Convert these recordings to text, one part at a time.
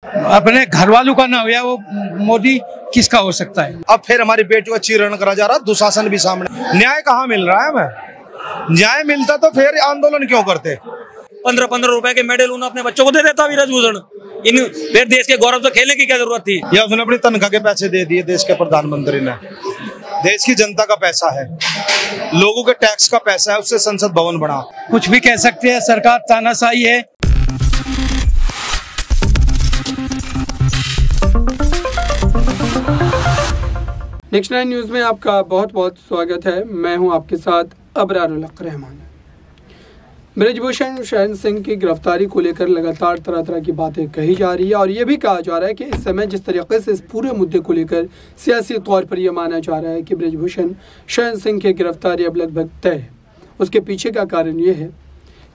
अपने घर वालों का ना हुआ वो मोदी किसका हो सकता है। अब फिर हमारी बेटी को चीरण करा जा रहा, दुशासन भी सामने। न्याय कहाँ मिल रहा है हमें? न्याय मिलता तो फिर आंदोलन क्यों करते? 15-15 रुपए के मेडल उन्होंने अपने बच्चों को दे देता विराजभूषण। इन फिर देश के गौरव से खेलने की क्या जरूरत थी? या उसने अपनी तनख्वाह के पैसे दे दिए देश के प्रधानमंत्री ने। देश की जनता का पैसा है, लोगों के टैक्स का पैसा है, उससे संसद भवन बना। कुछ भी कह सकते हैं, सरकार तानाशाही है। नेक्स्ट 9 न्यूज़ में आपका बहुत बहुत स्वागत है। मैं हूं आपके साथ अबरारुल हक रहमान। बृजभूषण शरण सिंह की गिरफ्तारी को लेकर लगातार तरह तरह की बातें कही जा रही है और ये भी कहा जा रहा है कि इस समय जिस तरीके से इस पूरे मुद्दे को लेकर सियासी तौर पर यह माना जा रहा है कि बृजभूषण शरण सिंह की गिरफ्तारी अब लगभग तय है, उसके पीछे का कारण ये है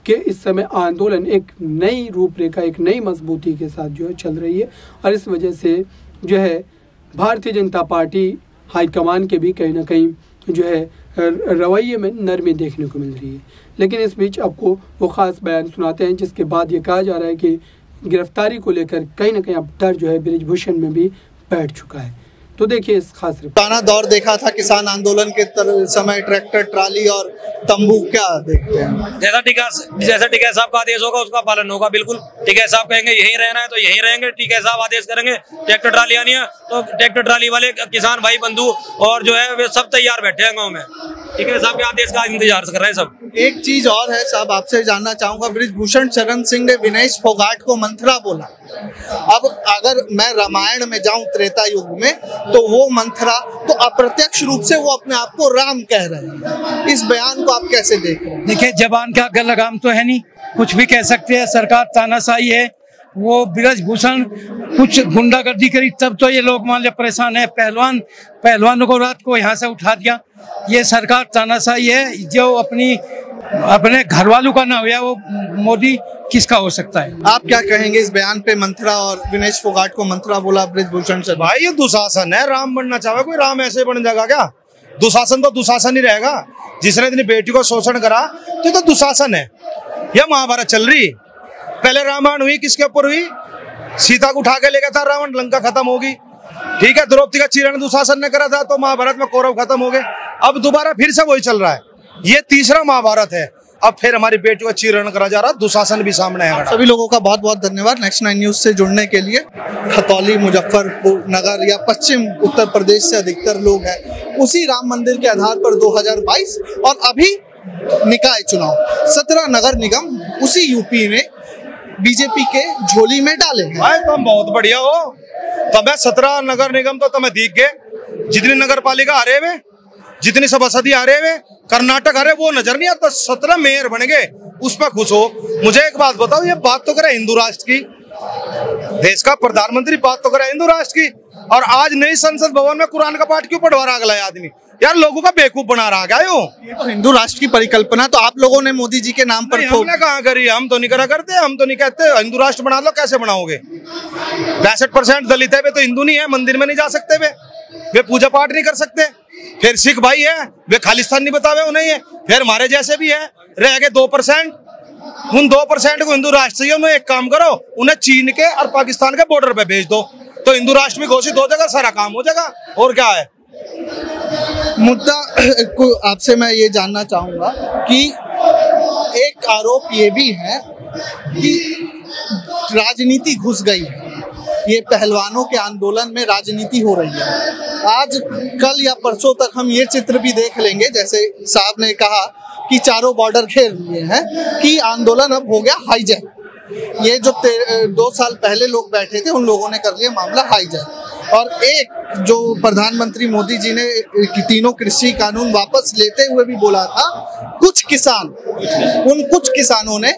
कि इस समय आंदोलन एक नई रूपरेखा, एक नई मजबूती के साथ जो है चल रही है और इस वजह से जो है भारतीय जनता पार्टी हाईकमान के भी कहीं ना कहीं जो है रवैये में नरमी देखने को मिल रही है। लेकिन इस बीच आपको वो ख़ास बयान सुनाते हैं जिसके बाद ये कहा जा रहा है कि गिरफ्तारी को लेकर कहीं ना कहीं अब डर जो है बृजभूषण में भी बैठ चुका है। तो देखिए इस खास पुराना दौर देखा था किसान आंदोलन के समय, ट्रैक्टर ट्राली और तंबू, क्या देखते हैं? जैसा टिकैत साहब का आदेश होगा उसका पालन होगा। बिल्कुल टिकैत साहब कहेंगे यहीं रहना है तो यहीं रहेंगे। टिकैत साहब आदेश करेंगे ट्रैक्टर ट्राली आनी है तो ट्रैक्टर ट्राली वाले किसान भाई बंधु और जो है वे सब तैयार बैठे हैं गाँव में। टिकैत साहब के आदेश का इंतजार कर रहे हैं सब। एक चीज और है साहब, आपसे जानना चाहूंगा, बृजभूषण शरण सिंह ने विनेश फोगाट को मंथरा बोला। अब अगर मैं रामायण में जाऊं त्रेता युग में तो वो मंथरा तो अप्रत्यक्ष रूप से वो अपने आप को राम कह रहे हैं। इस बयान को आप कैसे देख रहे हैं? देखिए जबान का अगर लगाम तो है नहीं, कुछ भी कह सकते हैं। सरकार तानाशाही है। वो बृजभूषण कुछ गुंडागर्दी करी तब तो ये लोग मान लिया परेशान है। पहलवानों को रात को यहाँ से उठा दिया। ये सरकार तानाशाही है। जो अपने घर वालों का ना हुआ वो मोदी किसका हो सकता है। आप क्या कहेंगे इस बयान पे? मंथरा और विनेश फोगाट को मंथरा बोला बृजभूषण से। भाई ये दुशासन है। राम बनना चाहे कोई राम ऐसे बन जाएगा क्या? दुशासन तो दुशासन ही रहेगा। जिसने अपनी बेटी को शोषण करा तो दुशासन है। यह महाभारत चल रही। पहले रामायण हुई, किसके ऊपर हुई? सीता को उठा के ले गया था रावण, लंका खत्म होगी। ठीक है, द्रौपदी का चीरण दुशासन ने करा था तो महाभारत में कौरव खत्म हो गए। अब दोबारा फिर से वही चल रहा है। ये तीसरा महाभारत है। अब फिर हमारी बेटी को चीरण करा जा रहा, दुशासन भी सामने है। सभी लोगों का बहुत बहुत धन्यवाद नेक्स्ट 9 न्यूज से जुड़ने के लिए। खतौली, मुजफ्फरपुर नगर या पश्चिम उत्तर प्रदेश से अधिकतर लोग हैं उसी राम मंदिर के आधार पर 2022 और अभी निकाय चुनाव 17 नगर निगम उसी यूपी में बीजेपी के झोली में डाले हैं। भाई तुम बहुत बढ़िया हो। तब 17 नगर निगम तो तुम्हें दिख गए। जितनी नगर पालिका आ रहे हुए, जितनी सभासदी आ रहे हुए, कर्नाटक आ रहे, वो नजर नहीं आता। 17 मेयर बन गए, उस पर खुश हो। मुझे एक बात बताओ, ये बात तो करे हिंदू राष्ट्र की, देश का प्रधानमंत्री बात तो करे हिंदू राष्ट्र की, और आज नई संसद भवन में कुरान का पाठ क्यों पढ़वा रहा अगला आदमी? यार लोगों का बेवकूफ बना रहा क्या? ये तो हिंदू राष्ट्र की परिकल्पना तो आप लोगों ने मोदी जी के नाम पर हमने कहाँ करी? हम तो नहीं करा करते। हम तो नहीं कहते हिंदू राष्ट्र बना लो। कैसे बनाओगे? 65% दलित है, वे तो हिंदू नहीं है, मंदिर में नहीं जा सकते, वे पूजा पाठ नहीं कर सकते। फिर सिख भाई है, वे खालिस्तान नहीं बतावे उन्हें है। फिर हमारे जैसे भी है, रह गए 2%। उन 2% को हिंदू राष्ट्र चाहिए। उन्हें एक काम करो, उन्हें चीन के और पाकिस्तान के बॉर्डर पे भेज दो तो हिंदू राष्ट्र भी घोषित हो जाएगा, सारा काम हो जाएगा। और क्या है मुद्दा को आपसे मैं ये जानना चाहूंगा कि एक आरोप ये भी है कि राजनीति घुस गई है। ये पहलवानों के आंदोलन में राजनीति हो रही है। आज कल या परसों तक हम ये चित्र भी देख लेंगे, जैसे साहब ने कहा कि चारों बॉर्डर घेर लिए हैं, कि आंदोलन अब हो गया हाईजैक। ये जो 2 साल पहले लोग बैठे थे उन लोगों ने कर लिया मामला हाईजैक। और एक जो प्रधानमंत्री मोदी जी ने तीनों कृषि कानून वापस लेते हुए भी बोला था, कुछ किसानों ने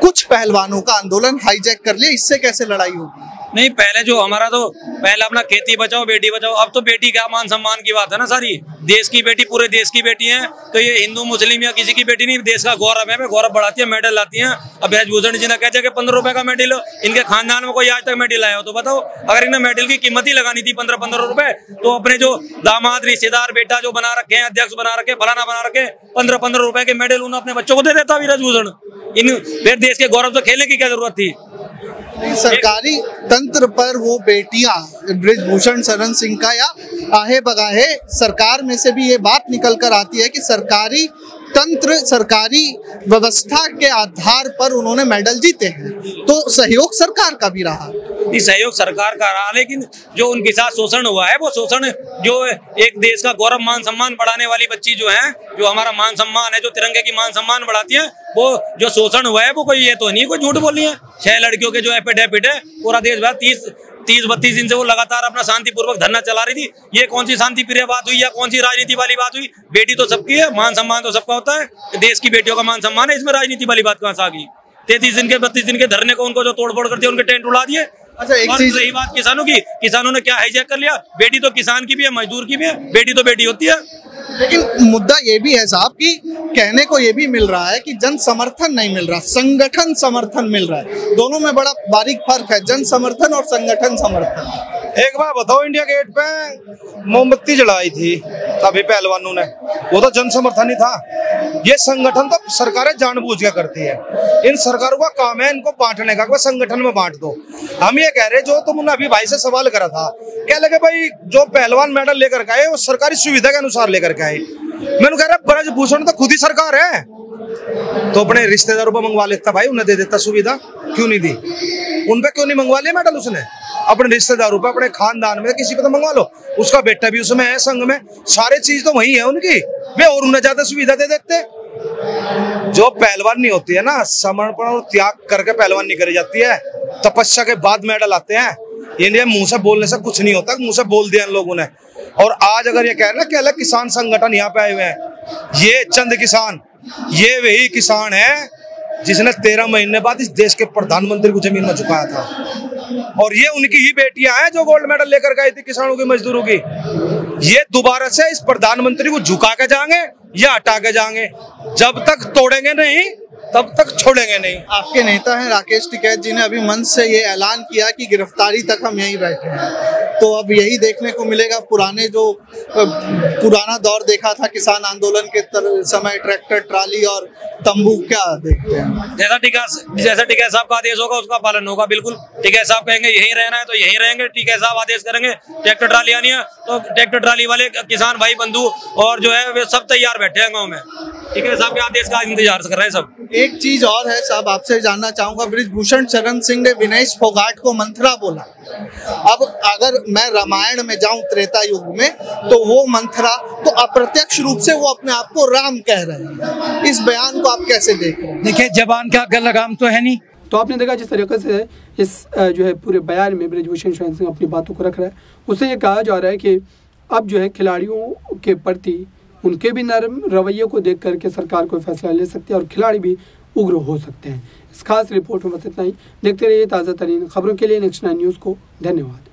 कुछ पहलवानों का आंदोलन हाईजैक कर लिया। इससे कैसे लड़ाई होगी? नहीं, पहले जो हमारा तो पहले अपना खेती बचाओ बेटी बचाओ। अब तो बेटी क्या मान सम्मान की बात है ना। सारी देश की बेटी, पूरे देश की बेटी है। तो ये हिंदू मुस्लिम या किसी की बेटी नहीं, देश का गौरव है। गौरव बढ़ाती है, मेडल लाती है। अब बृजभूषण जी ने कहते हैं कि 15 रुपए का मेडल, इनके खानदान में कोई आज तक मेडल आया हो तो बताओ। अगर इन्हें मेडल की कीमत ही लगानी थी 15-15 रुपए, तो अपने जो दामाद, रिश्तेदार, बेटा जो बना रखे हैं, अध्यक्ष बना रखे, फलाना बना रखे, 15-15 रुपए के मेडल उन्होंने अपने बच्चों को दे देता विराजभूषण। इन फिर देश के गौरव से खेलने की क्या जरूरत थी? सरकारी तंत्र पर वो बेटियां बृजभूषण शरण सिंह का या आहे बगाहे सरकार में से भी ये बात निकल कर आती है कि सरकारी तंत्र सरकारी व्यवस्था के आधार पर उन्होंने मेडल जीते हैं, तो सहयोग सरकार का भी रहा। सहयोग सरकार का रहा, लेकिन जो उनके साथ शोषण हुआ है वो शोषण जो एक देश का गौरव मान सम्मान बढ़ाने वाली बच्ची जो है, जो हमारा मान सम्मान है, जो तिरंगे की मान सम्मान बढ़ाती है, वो जो शोषण हुआ है वो कोई ये तो नहीं कोई झूठ बोल रही है। 6 लड़कियों के जो एफिडेविट है पूरा देश भर 30-32 दिन से वो लगातार अपना शांतिपूर्वक धरना चला रही थी। ये कौन सी शांति प्रिय बात हुई या कौन सी राजनीति वाली बात हुई? बेटी तो सबकी है, मान सम्मान तो सबका होता है, देश की बेटियों का मान सम्मान है, इसमें राजनीति वाली बात कहाँ से आ गई? 33 दिन के 32 दिन के धरने को उनको जो तोड़फोड़ कर दिया, उनके टेंट उड़ा दिए। अच्छा, एक चीज रही बात किसानों की, किसानों ने क्या हाईजैक कर लिया? बेटी तो किसान की भी है, मजदूर की भी है, बेटी तो बेटी होती है। लेकिन मुद्दा ये भी है साहब कि कहने को ये भी मिल रहा है कि जन समर्थन नहीं मिल रहा, संगठन समर्थन मिल रहा है। दोनों में बड़ा बारीक फर्क है, जन समर्थन और संगठन समर्थन। एक बार बताओ, इंडिया गेट पे मोमबत्ती जलाई थी तभी पहलवानों ने, वो तो जन समर्थन ही था। ये संगठन तो सरकारें जानबूझ के करती है, इन सरकारों का काम है इनको बांटने का, संगठन में बांट दो। हम ये कह रहे, जो तुमने अभी भाई से सवाल करा था, क्या लगे भाई जो पहलवान मेडल लेकर के आए वो सरकारी सुविधा के अनुसार लेकर के आए। मैंने कह रहा ब्रजभूषण तो खुद ही सरकार है, तो अपने रिश्तेदारों पर मंगवा लेता भाई, उन्हें दे देता सुविधा, क्यों नहीं दी? उन पे क्यों नहीं मंगवा लिया मेडल उसने? अपने रिश्तेदारों पे, अपने खानदान में किसी पे तो मंगवा लो। उसका बेटा भी उसमें है, संघ में, सारे चीज तो वही है उनकी, वे और उन्हें ज्यादा सुविधा दे देते। जो पहलवानी होती है ना, समर्पण और त्याग करके पहलवानी करी जाती है, तपस्या के बाद मेडल आते हैं। ये मुंह से बोलने से कुछ नहीं होता, मुंह से बोल दिया इन लोगों ने। और आज अगर ये कह रहे ना कि अलग किसान संगठन यहाँ पे आए हुए हैं, ये चंद किसान, ये वही किसान है जिसने 13 महीने बाद इस देश के प्रधानमंत्री को जमीन में झुकाया था। और ये उनकी ही बेटियां हैं जो गोल्ड मेडल लेकर गई थी किसानों की, मजदूरों की। ये दोबारा से इस प्रधानमंत्री को झुका के जाएंगे या हटा के जाएंगे, जब तक तोड़ेंगे नहीं तब तक छोड़ेंगे नहीं। आपके नेता हैं राकेश टिकैत जी ने अभी मंच से ये ऐलान किया कि गिरफ्तारी तक हम यहीं बैठे हैं, तो अब यही देखने को मिलेगा। पुराना दौर देखा था किसान आंदोलन के समय, ट्रैक्टर ट्राली और तंबू, क्या देखते हैं? जैसा टिकैत साहब का आदेश होगा उसका पालन होगा। बिल्कुल, टिकैत साहब कहेंगे यहीं रहना है तो यहीं रहेंगे, टिकैत साहब आदेश करेंगे ट्रैक्टर ट्राली आनी है तो ट्रैक्टर ट्राली वाले किसान भाई बंधु और जो है वे सब तैयार बैठे हैं गाँव में, टिकैत साहब के आदेश का इंतजार कर रहे हैं सब। एक चीज और है साहब, आपसे जानना चाहूंगा, बृजभूषण शरण सिंह ने विनेश फोगाट को मंथरा बोला। अब अगर मैं रामायण में जाऊं त्रेता युग में, तो वो मंथरा तो अप्रत्यक्ष रूप से वो अपने आप को राम कह रहे हैं। इस बयान को आप कैसे देख रहे हैं? देखिए, जबान का अगर लगाम तो है नहीं। तो आपने देखा जिस तरीके से इस जो है पूरे बयान में बृजभूषण शरण सिंह अपनी बातों को रख रहा है, उससे ये कहा जा रहा है कि अब जो है खिलाड़ियों के प्रति उनके भी नरम रवैये को देख करके सरकार कोई फैसला ले सकती है और खिलाड़ी भी उग्र हो सकते हैं। इस खास रिपोर्ट में बस इतना ही। देखते रहिए ताज़ा तरीन खबरों के लिए नेक्स्ट 9 न्यूज़ को। धन्यवाद।